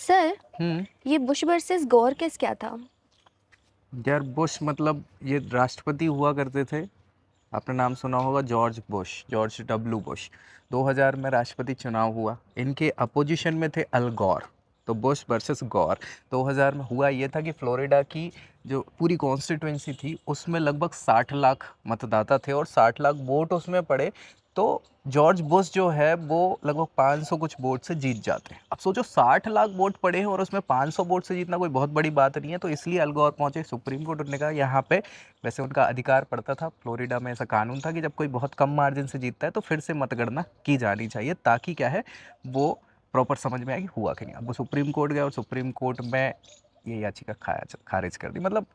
Sir, हम्म। ये Bush versus गौर case क्या था? यार बुश मतलब ये राष्ट्रपति हुआ करते थे। आपने नाम सुना होगा George Bush, George W Bush. 2000 में राष्ट्रपति चुनाव हुआ, इनके अपोजिशन में थे अल गौर। तो बुश वर्सेस गौर 2000 में हुआ ये था कि फ्लोरिडा की जो पूरी कॉन्स्टिट्यूंसी थी उसमें लगभग 60 लाख मतदाता थे और 60 लाख वोट उसमें पड़े। तो जॉर्ज बुश जो है वो लगभग 500 कुछ वोट से जीत जाते हैं। अब सोचो 60 लाख वोट पड़े हैं और उसमें 500 वोट से जीतना कोई बहुत बड़ी बात नहीं है। तो इसलिए अल गौर पहुंचे सुप्रीम कोर्ट, उन्होंने कहा यहाँ पे वैसे उनका अधिकार पड़ता था, फ्लोरिडा में ऐसा कानून था कि जब कोई बहुत कम मार्जिन से जीतता है तो फिर से मतगणना की जानी चाहिए, ताकि क्या है वो प्रॉपर समझ में आए कि हुआ कि नहीं। अब वो सुप्रीम कोर्ट गया और सुप्रीम कोर्ट में ये याचिका खारिज कर दी। मतलब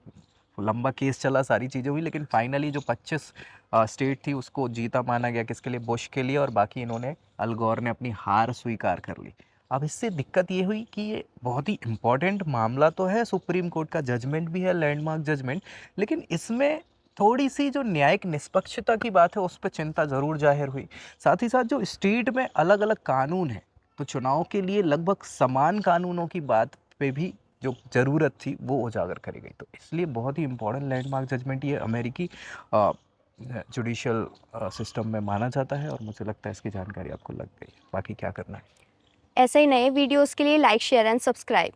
लंबा केस चला, सारी चीज़ें हुई, लेकिन फाइनली जो 25 स्टेट थी उसको जीता माना गया, किसके लिए? बुश के लिए। और बाकी इन्होंने, अल गौर ने अपनी हार स्वीकार कर ली। अब इससे दिक्कत ये हुई कि ये बहुत ही इम्पोर्टेंट मामला तो है, सुप्रीम कोर्ट का जजमेंट भी है, लैंडमार्क जजमेंट, लेकिन इसमें थोड़ी सी जो न्यायिक निष्पक्षता की बात है उस पर चिंता ज़रूर जाहिर हुई। साथ ही साथ जो स्टेट में अलग अलग कानून है, तो चुनाव के लिए लगभग समान कानूनों की बात पे भी जो ज़रूरत थी वो उजागर करी गई। तो इसलिए बहुत ही इंपॉर्टेंट लैंडमार्क जजमेंट ये अमेरिकी जुडिशियल सिस्टम में माना जाता है, और मुझे लगता है इसकी जानकारी आपको लग गई। बाकी क्या करना है। ऐसे ही नए वीडियोस के लिए लाइक, शेयर एंड सब्सक्राइब।